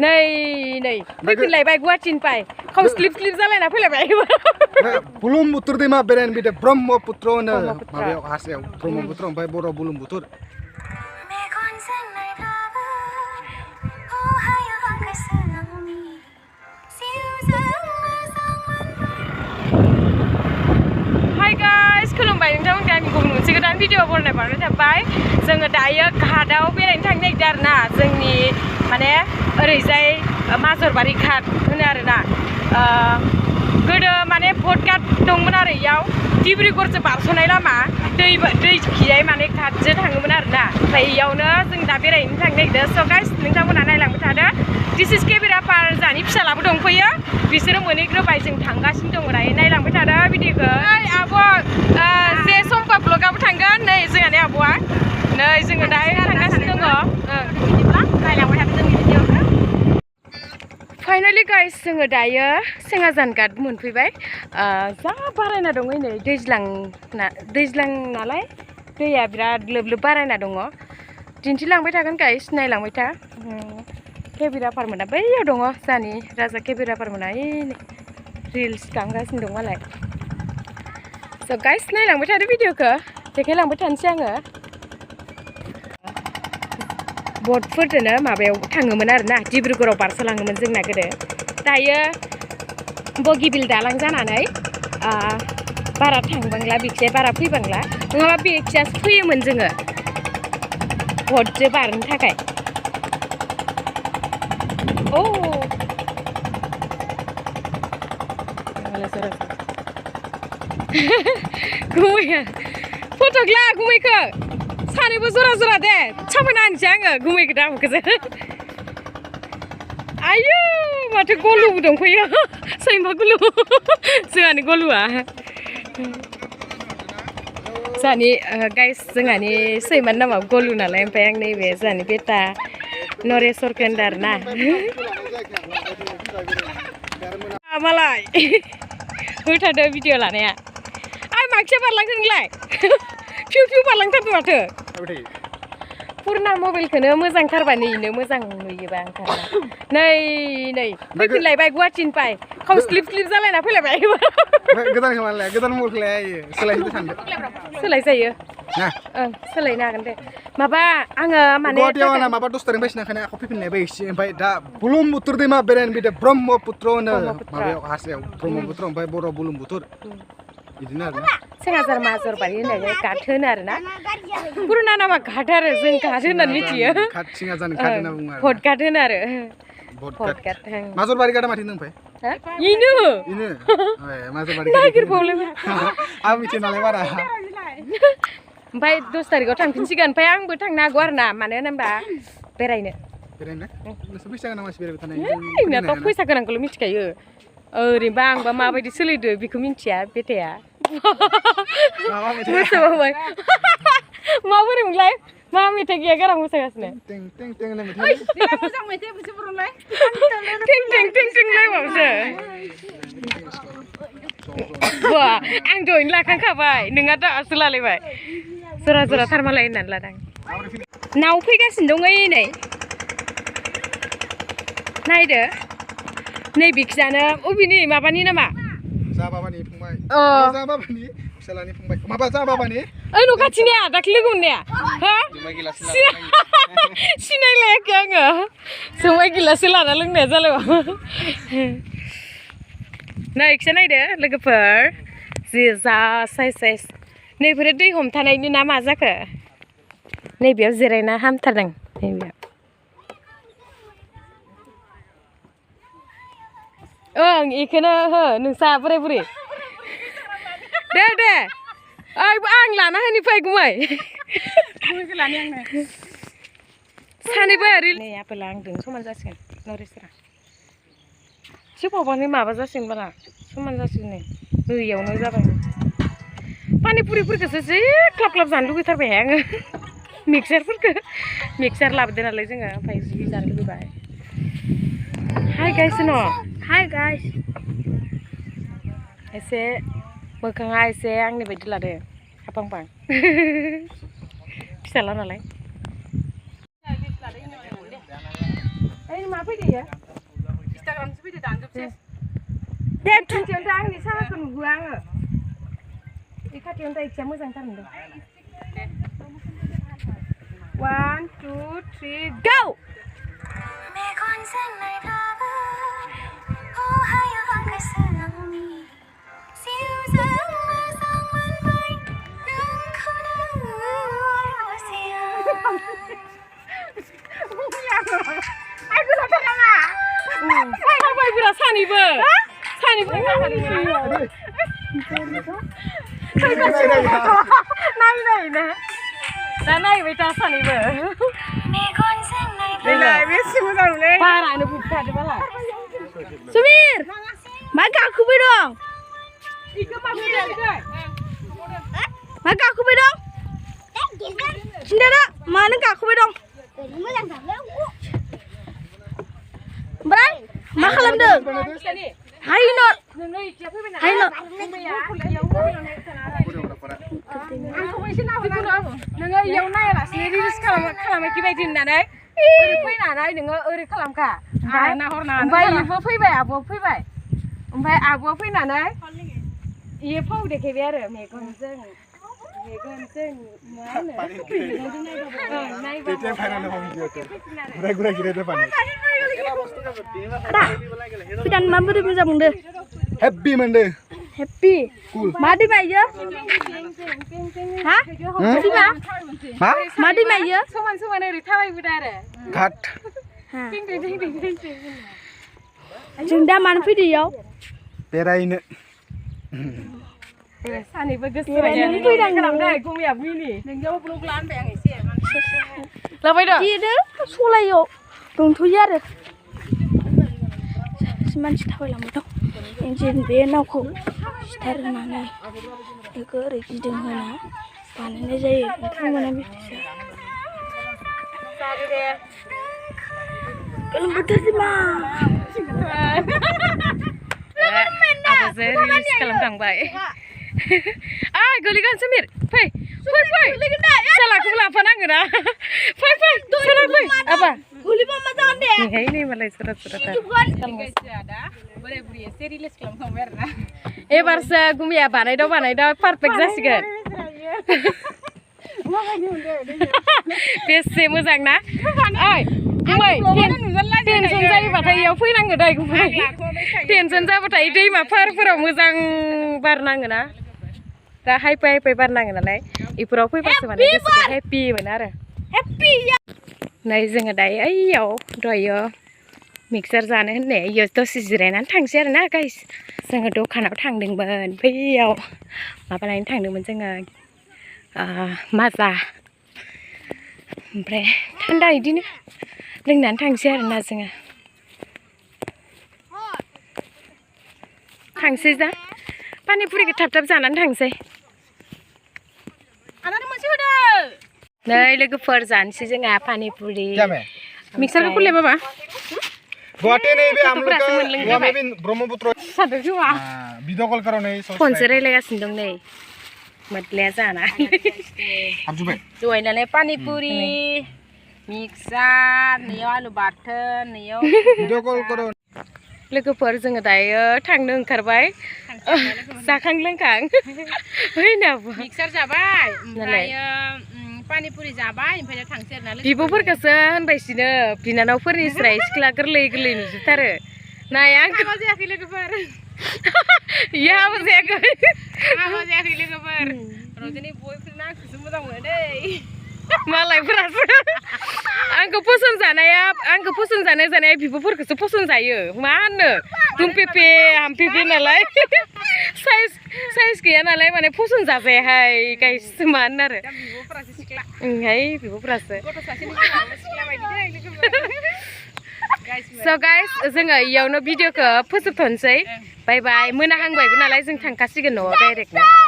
नै फैफिनलायबाय गुवाहाटिनिफ्राय खाव स्लिप जालायना फैलायबाय बुरलुंबुथुर दैमा बेरायनो फैदों ब्रह्मपुत्र होनो माबायाव हारसायाव ब्रह्मपुत्र ओमफ्राय बर' बुरलुंबुथुर हाय गाइस खुलुमबाय नोंथांमोनखौ आंनि गुबुन मोनसे गोदान भिडिअ बरायनाय बारनाय थाबाय जोङो दायो घाटआव बेरायनो थांनो नागिरदों आरोना जोंनि माने ओरैजाय माजरबारि घाट होनो आरोना गोदो माने भटघाट दंमोन आरो इयाव डिब्रुगड़जों बारस'नाय लामा दैखिजाय माने घाटजों थाङोमोन आरोना ओमफ्राय इयावनो जों दा बेरायनो थांनो नागिरदों स' गाइस नोंथांमोना नायलांबाय थादो ThIS khwo जानि फिसालाबो दंफैयो बिसोरो मोनहैग्रोबाय जों थांगासिनो दङ दायो नायलांबाय थादो भिडिअखौ आब' जे सम्पा ब्लगाबो थांगोन नै जोंहानि आब'आ नै जोङो दायो थांगासिनो दङ नायलांबाय थादो जोंनि भिडिअखौ फाइनालि गाइस जोङो दायो सेङाजान घाट मोनफैबाय जा बारायना दङ नै दैज्लां नालाय दैया बिराद लोब बारायना दङ दिन्थिलांबाय थागोन गाइस नायलांबाय था केमेराफोरमोना बैयाव दङ जानि राजा केमेराफोरमोना रिल्स खालामगासिनो दं मालाय स' गाइस नायलांबाय थादो भिडिअखौ देखायलांबाय थानोसै आङो बटफोरजोंनो माबायाव थाङोमोन आरोना डिब्रुगड़आव बारस'लाङोमोन जोंना गोदो दायो बगिबिल दालां जानानै बारा थांबांला बिखिजाय बारा फैबांला नङाबा बेखिजासो फैयोमोन जोङो बटजों बारनो थाखाय Oh, गुमैया फट'क ला गुमैखौ सानैबो जरा दे साफायना होनोसै आङो गुमैखौ दामखौसो आयौ माथो गलुबो दंफैयो सैमा गलु जोंहानि गलुआ जोंहानि गाइस जोंहानि सैमानि नामा गलु नालाय ओमफ्राय आं नैबे जोंहानि बेटा नरेश्वरखौ होनदों आरोना मालाय होथारदो भिडिअ लानाया आइ माखिया बारलांखो नोंलाय फिउ बारलांथारदो माथो पुरना मबाइलखौनो मोजांथारबा नैनो मोजां नुयोबा ओंखारना नै फैफिनलायबाय गुवाहाटिनिफ्राय खाव स्लिप जालायना फैलायबाय गोदान खालामलाय गोदान मबाइलखौलाय सोलायनो सानदों सोलाय जायो ओं सोलायनो हागोन दे माबा आङो माने गुवाहाटियाव आंना माबा 10 तारिख बायसिना खानाय आखौ फैफिनलायबाय एसे ओमफ्राय दा बुरलुंबुथुर दैमा बेरायनो फैदों ब्रह्मपुत्र होनो माबायाव हारसायाव ब्रह्मपुत्र ओमफ्राय बर' बुरलुंबुथुर बिदिनो आरोना सेङाजार माजरबारि होननाय घाट होनो आरोना पुरुना नामा घाट आरो जों घाट होननानै मिथियो घाट सेङाजान घाट होनना बुङो आरो भटघाट होनो आरो भटघाट माजरबारि घाटा माथो नोंफाय इनो माजरबारि नागिरबावलाय आं मिथिया नालाय बारा ओमफ्राय 10 तारिखआव थांफिनसिगोन ओमफ्राय आंबो थांनो हागौ आरोना मानो होनबा बेरायनो नोंसोर फैसा गोनां मानसि बेरायबाय थानाय जोंनाथ' फैसा गोनांखौल' मिथिखायो ओरैनोबा आंबा माबायदि सोलिदो बेखौ मिथिया बेटाया मोसाबाय माबोरै मोनलाय मा मेथाइ गैया गारां मोसागासिनो टें टें लायबावसो बा आं दहायनो लाखांखाबाय नोंहा दासो लालायबाय जरा थारमालाय होननानै लादों नाव फैगासिनो दङ नै नायदो नै बिखिजानो अबेनि माबानि नामा जाबाबानि फंबाय जाबाबानि फिसालानि फंबाय माबा जाबाबानि ओइ न' खाथिनिया दाख्लै लोगो मोननाया हा सिनायलायाखै आङो जुमाय गिलासो लाना लोंनाया जालायबा नै खिसा नायदो लोगोफोर जि जा साइज नैफोरो दै हमथानायनि ना मा जाखो नैबेयाव जिरायना हामथारदों नैबेयाव ओं इखौनो हो नोंसा बोराय बुरै दे आं लाना होनिफ्राय गुमै लानो आंनो सानैबो नै आपेला आंदों समान जासिगोन नरेसरा एसे बावबानो माबा जासिगोन बाला समान जासिगोन नै दैयावनो जाबाय पानिपुरिफोरखौसो जि क्लाब जानो लुगैथारबाय आङो मिक्सार लाबोदो नालाय जोङो ओमफ्राय जि जानो लुगैबाय हाय गाइस हाय गाइस एसे मोखाङा एसे आंनि बायदि लादो हापां फिसाला नालाय मा फैदो इयो इंस्टाग्रामसो फैदो दानजोबसै दे खाथियावनो दा आंनि साहाखौ नुहोआ आङो इ खाथियावनो दा इथिया मोजांथार नुदों 1 2 3 go सानैबो दा नायबाय था सानैबो बेसे मोजां नुलै बारानो बुखादो बाला सुमिर मा गाखोबाय दं इखो मा फैदों मा गाखोबाय दं खिन्थादो मानो गाखोबाय दं ओमफ्राय मा खालामदों हायनट नोङो इयाव नायालासिनो रिल्स खालामाखै बायदि होननानै ओरै फैनानै नोङो ओरै खालामखा ओमफ्राय इबो फैबाय आब'आ फैबाय ओमफ्राय आब'आ फैनानै इयो फाव देखायबाय आरो मेगनजों मा होनो माबोरै मोजां मोनदों हेपि मोनदों हेपि मा दैमा इयो हा दैमा मा दैमा इयो समान समान ओरै थाबायबोदों आरो घाट जों दा मानो फैदो इयाव बेरायनो सानैबो गोसो बायदि खालामदों गुमिया मिनि नोंनियाव ब्लग लानबाय आं एसे लाबाय दं देदो सलायाव दंथ'यो आरो मानसि थाबायलांबाय दं इन्जिन बे नावखौ स्टार होनानै बेखौ ओरै गिदिंहोना बानायनाय जायो ओमफ्राय मोना बिदिसो गोलोम बोथोर रिल्स खालामखांबाय गोलैगोन समिर फै सालाखौबो लाफानांगौ ना फै साला फै आबा गोलैबा मा जागोन दे नैहाय नै मालाय सोरा एबारसो गुमिया बानायदाव पारफेक्ट जासिगोन बेसे मोजां ना ओइ गुमै टेनसन जायोबाथाय इयाव फैनांगौ दै गुमै टेनसन जाबाथाय दैमा पारफोराव मोजां बार नाङो ना दा हायफाय बार नाङो नालाय इफोराव फैबासो माने गोसोखौ हेपि मोनो आरो नै जोङो दायो ओइयाव दहायो मिक्सार जानो होननाय इयाव दसे जिरायनानै थांसै आरो ना गाइस जोङो दखानाव थांदोंमोन बैयाव माबा लायनो थांदोंमोन जोङो माजा ओमफ्राय थान्दा इदिनो लोंनानै थांसै आरो ना जोङो थांसै जा पानिपुरिखौ थाब जानानै थांसै नै लोगोफोर जानोसै जोंहा पानिपुरि मिक्सारखौ खुले बाबा गुवाहाटी नहीं बे हम लोग का वहाँ में भी ब्रह्मपुत्र वीडियो कॉल करो नहीं फोन से रायलायगासिनो दं नै मोदलाया जाना जयनानै पानिपुरि मिक्सार नैयाव आलु बाथोन नैयाव वीडियो कॉल करो लोगोफोर जोङो दायो थांनो ओंखारबाय जाखां लोंखां फैनाबो मिक्सार जाबाय ओमफ्राय पानिपुरि जाबाय ओमफ्राय थांसै आरो ना बिब'फोरखौसो होनबायसिनो बिनानावफोरनिस्राय सिख्ला गोरलै नुजोबथारो नाय आं हाबा जायाखै लोगोफोर इयो हाबा जायाखै लोगोफोर रजनी बयफ्रेन्ड आंखौसो मोजां मोनो दै मालायफोरासो आंखौ फसन जानाया बिब'फोरखौसो फसन जायो मा होनो दुमपेपे हामपेपे नालाय साइज गैया नालाय माने फसन जाजायाहाय गाइस मा होनो आरो ओंहाय बिब'फोरासो स' गाइस जोङो इयावनो भिडिअखौ फोजोबथ'नोसै बाय बाय मोनाहांबायबो नालाय जों थांखासिगोन न'आव डाइरेक्टनो